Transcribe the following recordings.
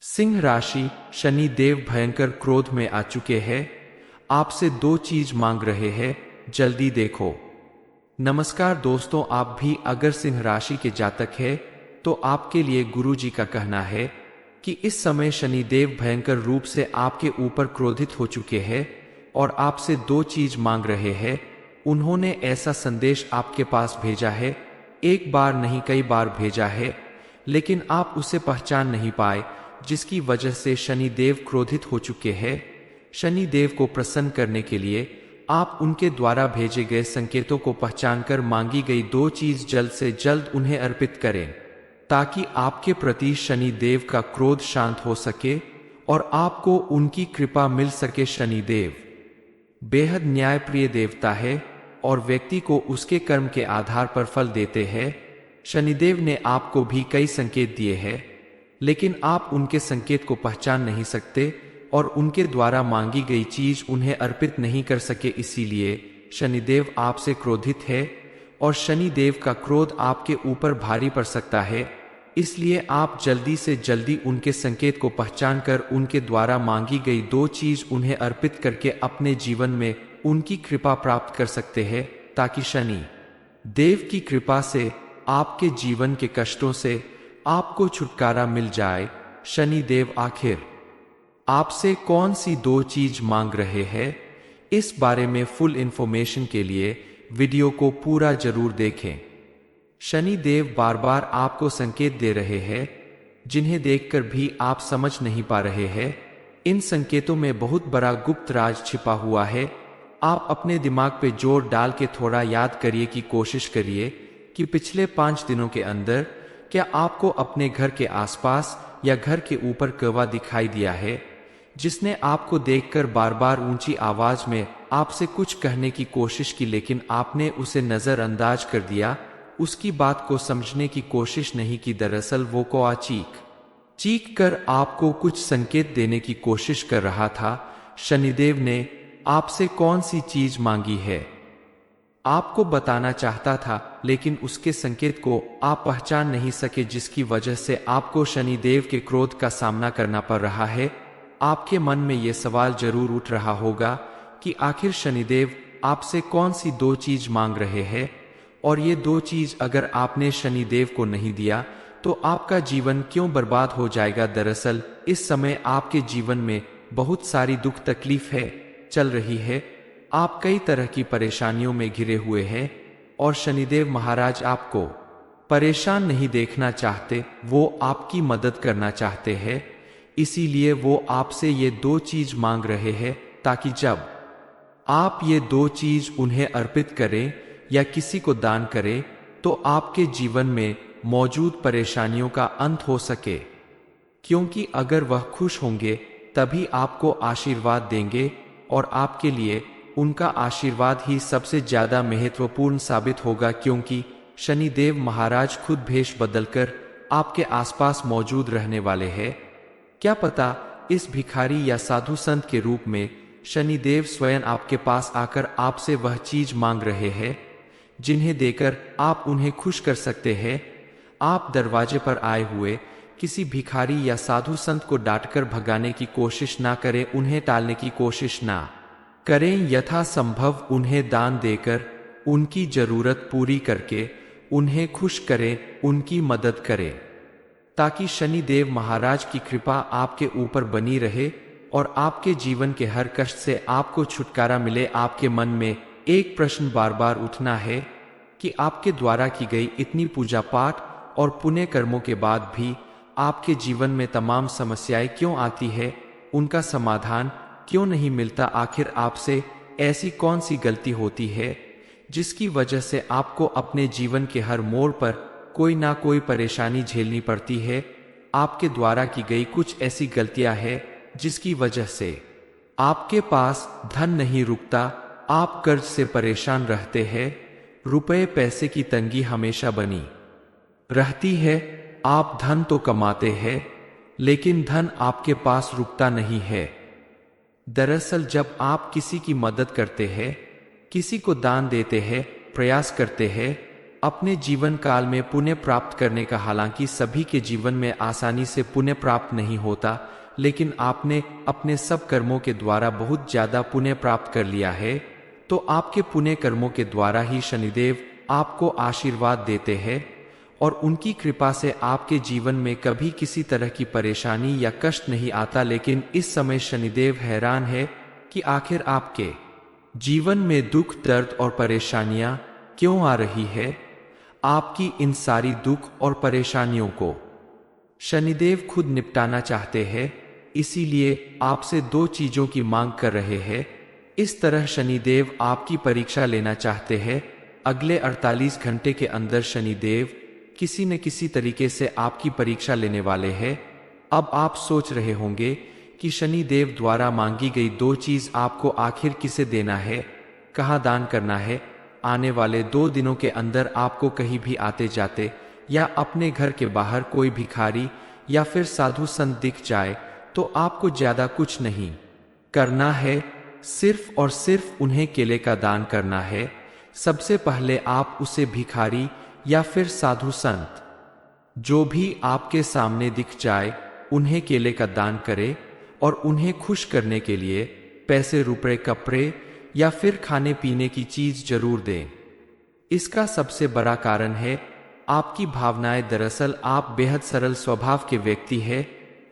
सिंह राशि, शनि देव भयंकर क्रोध में आ चुके हैं। आपसे दो चीज मांग रहे हैं, जल्दी देखो। नमस्कार दोस्तों, आप भी अगर सिंह राशि के जातक हैं तो आपके लिए गुरुजी का कहना है कि इस समय शनि देव भयंकर रूप से आपके ऊपर क्रोधित हो चुके हैं और आपसे दो चीज मांग रहे हैं। उन्होंने ऐसा संदेश आपके पास भेजा है, एक बार नहीं कई बार भेजा है, लेकिन आप उसे पहचान नहीं पाए, जिसकी वजह से शनि देव क्रोधित हो चुके हैं। शनि देव को प्रसन्न करने के लिए आप उनके द्वारा भेजे गए संकेतों को पहचानकर मांगी गई दो चीज जल्द से जल्द उन्हें अर्पित करें, ताकि आपके प्रति शनि देव का क्रोध शांत हो सके और आपको उनकी कृपा मिल सके। शनि देव बेहद न्यायप्रिय देवता है और व्यक्ति को उसके कर्म के आधार पर फल देते हैं। शनिदेव ने आपको भी कई संकेत दिए हैं, लेकिन आप उनके संकेत को पहचान नहीं सकते और उनके द्वारा मांगी गई चीज उन्हें अर्पित नहीं कर सके। इसीलिए शनिदेव आपसे क्रोधित है और शनिदेव का क्रोध आपके ऊपर भारी पड़ सकता है। इसलिए आप जल्दी से जल्दी उनके संकेत को पहचान कर उनके द्वारा मांगी गई दो चीज उन्हें अर्पित करके अपने जीवन में उनकी कृपा प्राप्त कर सकते हैं, ताकि शनि देव की कृपा से आपके जीवन के कष्टों से आपको छुटकारा मिल जाए। शनि देव आखिर आपसे कौन सी दो चीज मांग रहे हैं, इस बारे में फुल इंफॉर्मेशन के लिए वीडियो को पूरा जरूर देखें। शनि देव बार बार आपको संकेत दे रहे हैं, जिन्हें देखकर भी आप समझ नहीं पा रहे हैं। इन संकेतों में बहुत बड़ा गुप्त राज छिपा हुआ है। आप अपने दिमाग पे जोर डाल के थोड़ा याद करिए की कोशिश करिए कि पिछले 5 दिनों के अंदर क्या आपको अपने घर के आसपास या घर के ऊपर कौवा दिखाई दिया है, जिसने आपको देखकर बार बार ऊंची आवाज में आपसे कुछ कहने की कोशिश की, लेकिन आपने उसे नजरअंदाज कर दिया, उसकी बात को समझने की कोशिश नहीं की। दरअसल वो कौवा चीख कर आपको कुछ संकेत देने की कोशिश कर रहा था। शनिदेव ने आपसे कौन सी चीज मांगी है आपको बताना चाहता था, लेकिन उसके संकेत को आप पहचान नहीं सके, जिसकी वजह से आपको शनिदेव के क्रोध का सामना करना पड़ रहा है। आपके मन में यह सवाल जरूर उठ रहा होगा कि आखिर शनिदेव आपसे कौन सी दो चीज मांग रहे हैं, और ये दो चीज अगर आपने शनिदेव को नहीं दिया तो आपका जीवन क्यों बर्बाद हो जाएगा। दरअसल इस समय आपके जीवन में बहुत सारी दुख तकलीफ है चल रही है। आप कई तरह की परेशानियों में घिरे हुए हैं और शनिदेव महाराज आपको परेशान नहीं देखना चाहते, वो आपकी मदद करना चाहते हैं। इसीलिए वो आपसे ये दो चीज मांग रहे हैं, ताकि जब आप ये दो चीज उन्हें अर्पित करें या किसी को दान करें तो आपके जीवन में मौजूद परेशानियों का अंत हो सके। क्योंकि अगर वह खुश होंगे तभी आपको आशीर्वाद देंगे और आपके लिए उनका आशीर्वाद ही सबसे ज्यादा महत्वपूर्ण साबित होगा, क्योंकि शनिदेव महाराज खुद भेष बदलकर आपके आसपास मौजूद रहने वाले हैं। क्या पता इस भिखारी या साधु संत के रूप में शनिदेव स्वयं आपके पास आकर आपसे वह चीज मांग रहे हैं, जिन्हें देकर आप उन्हें खुश कर सकते हैं। आप दरवाजे पर आए हुए किसी भिखारी या साधु संत को डांटकर भगाने की कोशिश ना करें, उन्हें टालने की कोशिश ना करें। यथासंभव उन्हें दान देकर उनकी जरूरत पूरी करके उन्हें खुश करें, उनकी मदद करें, ताकि शनिदेव महाराज की कृपा आपके ऊपर बनी रहे और आपके जीवन के हर कष्ट से आपको छुटकारा मिले। आपके मन में एक प्रश्न बार बार उठना है कि आपके द्वारा की गई इतनी पूजा पाठ और पुण्य कर्मों के बाद भी आपके जीवन में तमाम समस्याएं क्यों आती है, उनका समाधान क्यों नहीं मिलता। आखिर आपसे ऐसी कौन सी गलती होती है जिसकी वजह से आपको अपने जीवन के हर मोड़ पर कोई ना कोई परेशानी झेलनी पड़ती है। आपके द्वारा की गई कुछ ऐसी गलतियां हैं जिसकी वजह से आपके पास धन नहीं रुकता, आप कर्ज से परेशान रहते हैं, रुपए पैसे की तंगी हमेशा बनी रहती है। आप धन तो कमाते हैं, लेकिन धन आपके पास रुकता नहीं है। दरअसल जब आप किसी की मदद करते हैं, किसी को दान देते हैं, प्रयास करते हैं, अपने जीवन काल में पुण्य प्राप्त करने का। हालांकि सभी के जीवन में आसानी से पुण्य प्राप्त नहीं होता, लेकिन आपने अपने सब कर्मों के द्वारा बहुत ज्यादा पुण्य प्राप्त कर लिया है, तो आपके पुण्य कर्मों के द्वारा ही शनिदेव आपको आशीर्वाद देते हैं और उनकी कृपा से आपके जीवन में कभी किसी तरह की परेशानी या कष्ट नहीं आता। लेकिन इस समय शनिदेव हैरान है कि आखिर आपके जीवन में दुख, दर्द और परेशानियां क्यों आ रही है। आपकी इन सारी दुख और परेशानियों को शनिदेव खुद निपटाना चाहते हैं, इसीलिए आपसे दो चीजों की मांग कर रहे हैं। इस तरह शनिदेव आपकी परीक्षा लेना चाहते हैं। अगले 48 घंटे के अंदर शनिदेव किसी न किसी तरीके से आपकी परीक्षा लेने वाले हैं। अब आप सोच रहे होंगे कि शनिदेव द्वारा मांगी गई दो चीज आपको आखिर किसे देना है, कहाँ दान करना है। आने वाले 2 दिनों के अंदर आपको कहीं भी आते जाते या अपने घर के बाहर कोई भिखारी या फिर साधु संत दिख जाए तो आपको ज्यादा कुछ नहीं करना है, सिर्फ और सिर्फ उन्हें केले का दान करना है। सबसे पहले आप उसे भिखारी या फिर साधु संत जो भी आपके सामने दिख जाए उन्हें केले का दान करें और उन्हें खुश करने के लिए पैसे, रुपए, कपड़े या फिर खाने पीने की चीज जरूर दें। इसका सबसे बड़ा कारण है आपकी भावनाएं। दरअसल आप बेहद सरल स्वभाव के व्यक्ति हैं।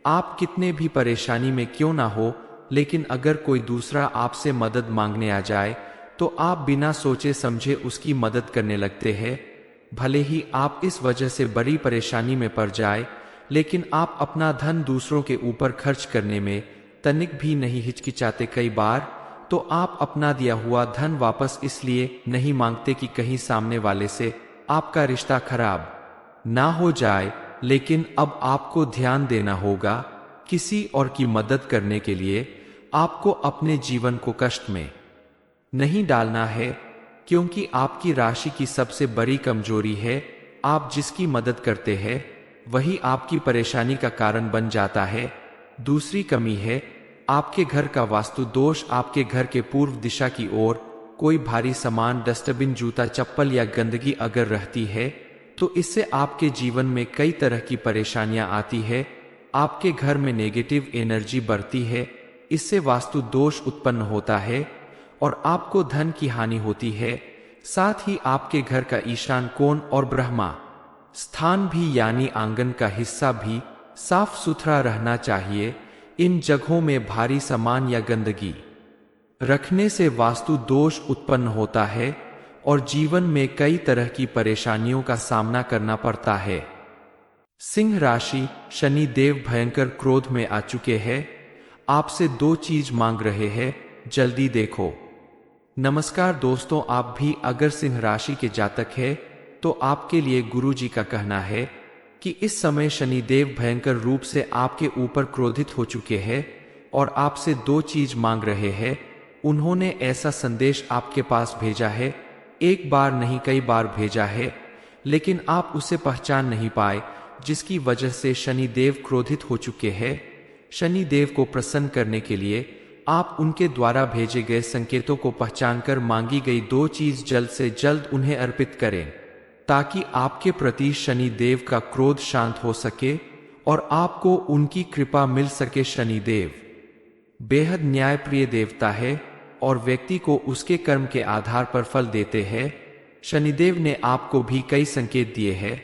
आप कितने भी परेशानी में क्यों ना हो, लेकिन अगर कोई दूसरा आपसे मदद मांगने आ जाए तो आप बिना सोचे समझे उसकी मदद करने लगते हैं। भले ही आप इस वजह से बड़ी परेशानी में पड़ जाए, लेकिन आप अपना धन दूसरों के ऊपर खर्च करने में तनिक भी नहीं हिचकिचाते। कई बार तो आप अपना दिया हुआ धन वापस इसलिए नहीं मांगते कि कहीं सामने वाले से आपका रिश्ता खराब ना हो जाए। लेकिन अब आपको ध्यान देना होगा, किसी और की मदद करने के लिए आपको अपने जीवन को कष्ट में नहीं डालना है, क्योंकि आपकी राशि की सबसे बड़ी कमजोरी है आप जिसकी मदद करते हैं वही आपकी परेशानी का कारण बन जाता है। दूसरी कमी है आपके घर का वास्तु दोष। आपके घर के पूर्व दिशा की ओर कोई भारी सामान, डस्टबिन, जूता, चप्पल या गंदगी अगर रहती है तो इससे आपके जीवन में कई तरह की परेशानियां आती है। आपके घर में नेगेटिव एनर्जी बढ़ती है, इससे वास्तु दोष उत्पन्न होता है और आपको धन की हानि होती है। साथ ही आपके घर का ईशान कोण और ब्रह्मा स्थान भी यानी आंगन का हिस्सा भी साफ सुथरा रहना चाहिए। इन जगहों में भारी सामान या गंदगी रखने से वास्तु दोष उत्पन्न होता है और जीवन में कई तरह की परेशानियों का सामना करना पड़ता है। सिंह राशि, शनि देव भयंकर क्रोध में आ चुके हैं। आपसे दो चीज मांग रहे हैं, जल्दी देखो। नमस्कार दोस्तों, आप भी अगर सिंह राशि के जातक हैं तो आपके लिए गुरु जी का कहना है कि इस समय शनि देव भयंकर रूप से आपके ऊपर क्रोधित हो चुके हैं और आपसे दो चीज मांग रहे हैं। उन्होंने ऐसा संदेश आपके पास भेजा है, एक बार नहीं कई बार भेजा है, लेकिन आप उसे पहचान नहीं पाए, जिसकी वजह से शनि देव क्रोधित हो चुके हैं। शनि देव को प्रसन्न करने के लिए आप उनके द्वारा भेजे गए संकेतों को पहचानकर मांगी गई दो चीज जल्द से जल्द उन्हें अर्पित करें, ताकि आपके प्रति शनि देव का क्रोध शांत हो सके और आपको उनकी कृपा मिल सके। शनि देव बेहद न्यायप्रिय देवता है और व्यक्ति को उसके कर्म के आधार पर फल देते हैं। शनिदेव ने आपको भी कई संकेत दिए हैं,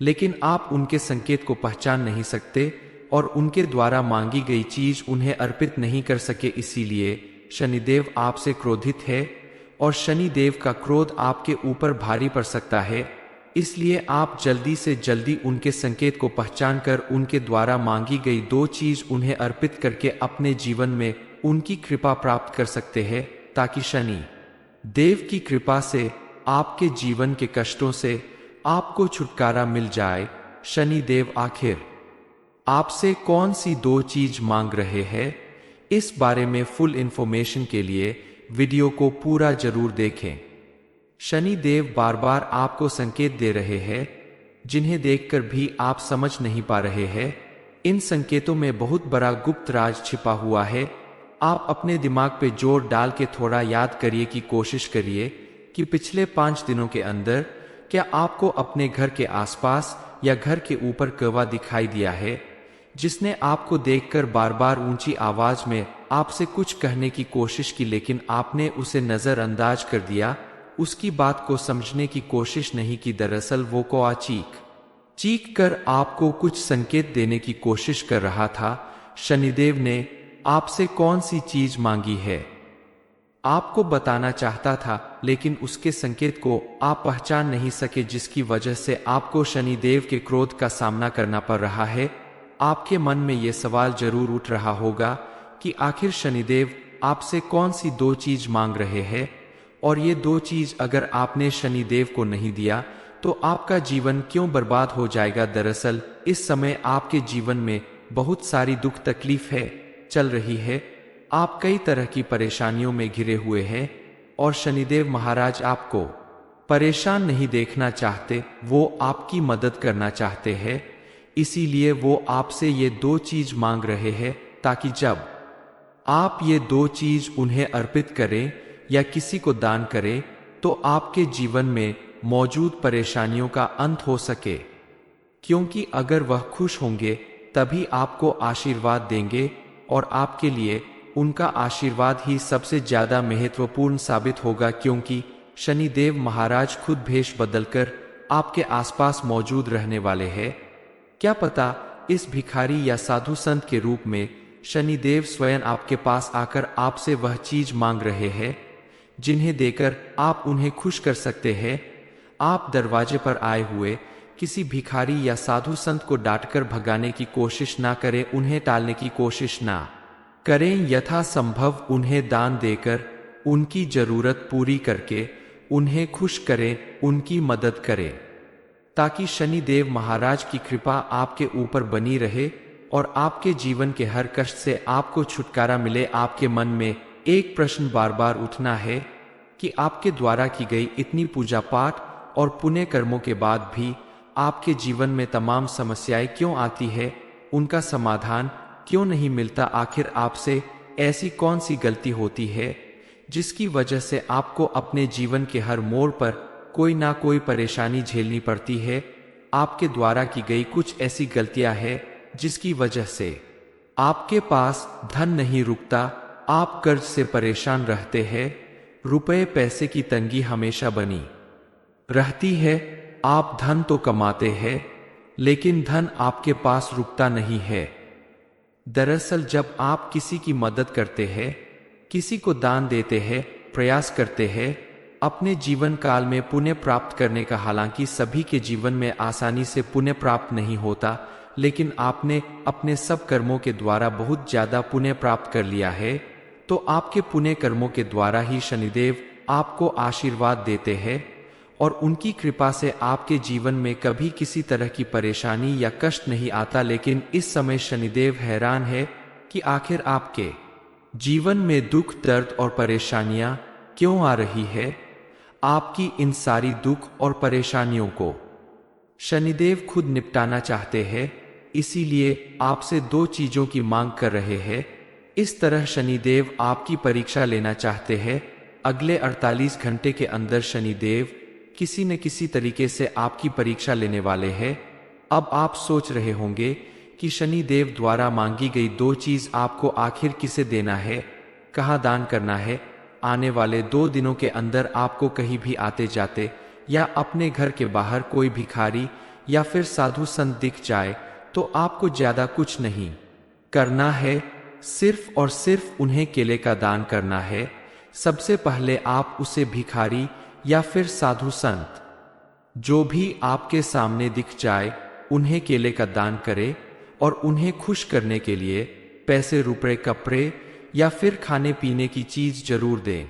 लेकिन आप उनके संकेत को पहचान नहीं सकते और उनके द्वारा मांगी गई चीज उन्हें अर्पित नहीं कर सके। इसीलिए शनिदेव आपसे क्रोधित है और शनिदेव का क्रोध आपके ऊपर भारी पड़ सकता है। इसलिए आप जल्दी से जल्दी उनके संकेत को पहचान कर उनके द्वारा मांगी गई दो चीज उन्हें अर्पित करके अपने जीवन में उनकी कृपा प्राप्त कर सकते हैं, ताकि शनि देव की कृपा से आपके जीवन के कष्टों से आपको छुटकारा मिल जाए। शनि देव आखिर आपसे कौन सी दो चीज मांग रहे हैं, इस बारे में फुल इंफॉर्मेशन के लिए वीडियो को पूरा जरूर देखें। शनि देव बार बार आपको संकेत दे रहे हैं, जिन्हें देखकर भी आप समझ नहीं पा रहे हैं। इन संकेतों में बहुत बड़ा गुप्त राज छिपा हुआ है। आप अपने दिमाग पे जोर डाल के थोड़ा याद करिए कि कोशिश करिए कि पिछले 5 दिनों के अंदर क्या आपको अपने घर के आसपास या घर के ऊपर कौवा दिखाई दिया है, जिसने आपको देखकर बार बार ऊंची आवाज में आपसे कुछ कहने की कोशिश की, लेकिन आपने उसे नजरअंदाज कर दिया, उसकी बात को समझने की कोशिश नहीं की? दरअसल वो कौवा चीख कर आपको कुछ संकेत देने की कोशिश कर रहा था। शनिदेव ने आपसे कौन सी चीज मांगी है, आपको बताना चाहता था, लेकिन उसके संकेत को आप पहचान नहीं सके, जिसकी वजह से आपको शनिदेव के क्रोध का सामना करना पड़ रहा है। आपके मन में ये सवाल जरूर उठ रहा होगा कि आखिर शनिदेव आपसे कौन सी दो चीज मांग रहे हैं, और ये दो चीज अगर आपने शनिदेव को नहीं दिया तो आपका जीवन क्यों बर्बाद हो जाएगा। दरअसल इस समय आपके जीवन में बहुत सारी दुख तकलीफ है चल रही है, आप कई तरह की परेशानियों में घिरे हुए हैं, और शनिदेव महाराज आपको परेशान नहीं देखना चाहते, वो आपकी मदद करना चाहते हैं। इसीलिए वो आपसे ये दो चीज मांग रहे हैं, ताकि जब आप ये दो चीज उन्हें अर्पित करें या किसी को दान करें तो आपके जीवन में मौजूद परेशानियों का अंत हो सके, क्योंकि अगर वह खुश होंगे तभी आपको आशीर्वाद देंगे, और आपके लिए उनका आशीर्वाद ही सबसे ज्यादा महत्वपूर्ण साबित होगा, क्योंकि शनिदेव महाराज खुद भेष बदलकर आपके आसपास मौजूद रहने वाले हैं। क्या पता इस भिखारी या साधु संत के रूप में शनिदेव स्वयं आपके पास आकर आपसे वह चीज मांग रहे हैं जिन्हें देकर आप उन्हें खुश कर सकते हैं। आप दरवाजे पर आए हुए किसी भिखारी या साधु संत को डांटकर भगाने की कोशिश ना करें, उन्हें टालने की कोशिश ना करें, यथासंभव उन्हें दान देकर, उनकी जरूरत पूरी करके उन्हें खुश करें, उनकी मदद करें, ताकि शनिदेव महाराज की कृपा आपके ऊपर बनी रहे और आपके जीवन के हर कष्ट से आपको छुटकारा मिले। आपके मन में एक प्रश्न बार बार उठना है कि आपके द्वारा की गई इतनी पूजा पाठ और पुण्य कर्मों के बाद भी आपके जीवन में तमाम समस्याएं क्यों आती है, उनका समाधान क्यों नहीं मिलता। आखिर आपसे ऐसी कौन सी गलती होती है जिसकी वजह से आपको अपने जीवन के हर मोड़ पर कोई ना कोई परेशानी झेलनी पड़ती है। आपके द्वारा की गई कुछ ऐसी गलतियां हैं जिसकी वजह से आपके पास धन नहीं रुकता, आप कर्ज से परेशान रहते हैं, रुपए पैसे की तंगी हमेशा बनी रहती है। आप धन तो कमाते हैं लेकिन धन आपके पास रुकता नहीं है। दरअसल जब आप किसी की मदद करते हैं, किसी को दान देते हैं, प्रयास करते हैं अपने जीवन काल में पुण्य प्राप्त करने का, हालांकि सभी के जीवन में आसानी से पुण्य प्राप्त नहीं होता, लेकिन आपने अपने सब कर्मों के द्वारा बहुत ज्यादा पुण्य प्राप्त कर लिया है, तो आपके पुण्य कर्मों के द्वारा ही शनिदेव आपको आशीर्वाद देते हैं और उनकी कृपा से आपके जीवन में कभी किसी तरह की परेशानी या कष्ट नहीं आता। लेकिन इस समय शनिदेव हैरान है कि आखिर आपके जीवन में दुख, दर्द और परेशानियां क्यों आ रही है। आपकी इन सारी दुख और परेशानियों को शनिदेव खुद निपटाना चाहते हैं, इसीलिए आपसे दो चीजों की मांग कर रहे हैं। इस तरह शनिदेव आपकी परीक्षा लेना चाहते हैं। अगले 48 घंटे के अंदर शनिदेव किसी न किसी तरीके से आपकी परीक्षा लेने वाले हैं। अब आप सोच रहे होंगे कि शनिदेव द्वारा मांगी गई दो चीज आपको आखिर किसे देना है, कहाँ दान करना है। आने वाले 2 दिनों के अंदर आपको कहीं भी आते जाते या अपने घर के बाहर कोई भिखारी या फिर साधु संत दिख जाए तो आपको ज्यादा कुछ नहीं करना है, सिर्फ और सिर्फ उन्हें केले का दान करना है। सबसे पहले आप उसे भिखारी या फिर साधु संत जो भी आपके सामने दिख जाए उन्हें केले का दान करें और उन्हें खुश करने के लिए पैसे, रुपए, कपड़े या फिर खाने पीने की चीज जरूर दें।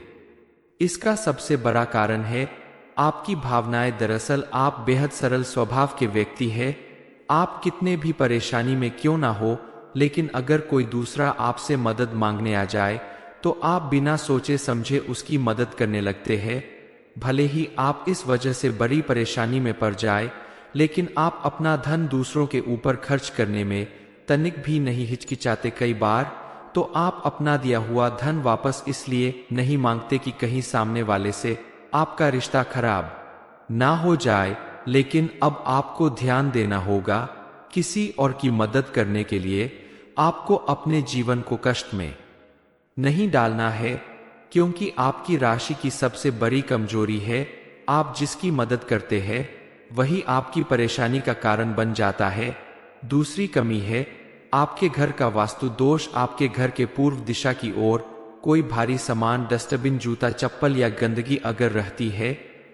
इसका सबसे बड़ा कारण है आपकी भावनाएं। दरअसल आप बेहद सरल स्वभाव के व्यक्ति हैं। आप कितने भी परेशानी में क्यों ना हो, लेकिन अगर कोई दूसरा आपसे मदद मांगने आ जाए तो आप बिना सोचे समझे उसकी मदद करने लगते हैं। भले ही आप इस वजह से बड़ी परेशानी में पड़ जाए, लेकिन आप अपना धन दूसरों के ऊपर खर्च करने में तनिक भी नहीं हिचकिचाते। कई बार तो आप अपना दिया हुआ धन वापस इसलिए नहीं मांगते कि कहीं सामने वाले से आपका रिश्ता खराब ना हो जाए, लेकिन अब आपको ध्यान देना होगा। किसी और की मदद करने के लिए आपको अपने जीवन को कष्ट में नहीं डालना है, क्योंकि आपकी राशि की सबसे बड़ी कमजोरी है आप जिसकी मदद करते हैं वही आपकी परेशानी का कारण बन जाता है। दूसरी कमी है आपके घर का वास्तु दोष। आपके घर के पूर्व दिशा की ओर कोई भारी सामान, डस्टबिन, जूता, चप्पल या गंदगी अगर रहती है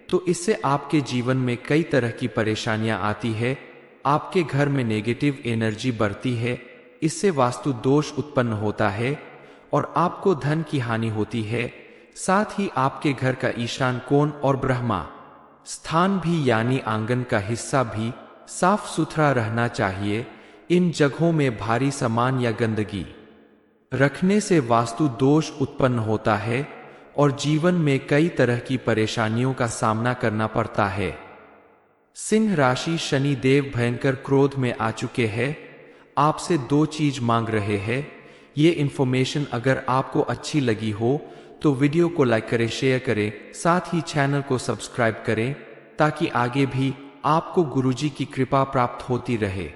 तो इससे आपके जीवन में कई तरह की परेशानियां आती है। आपके घर में नेगेटिव एनर्जी बढ़ती है, इससे वास्तु दोष उत्पन्न होता है और आपको धन की हानि होती है। साथ ही आपके घर का ईशान कोण और ब्रह्मा स्थान भी यानी आंगन का हिस्सा भी साफ सुथरा रहना चाहिए। इन जगहों में भारी सामान या गंदगी रखने से वास्तु दोष उत्पन्न होता है और जीवन में कई तरह की परेशानियों का सामना करना पड़ता है। सिंह राशि, शनि देव भयंकर क्रोध में आ चुके हैं, आपसे दो चीज मांग रहे हैं। ये इन्फॉर्मेशन अगर आपको अच्छी लगी हो तो वीडियो को लाइक करें, शेयर करें, साथ ही चैनल को सब्सक्राइब करें ताकि आगे भी आपको गुरुजी की कृपा प्राप्त होती रहे।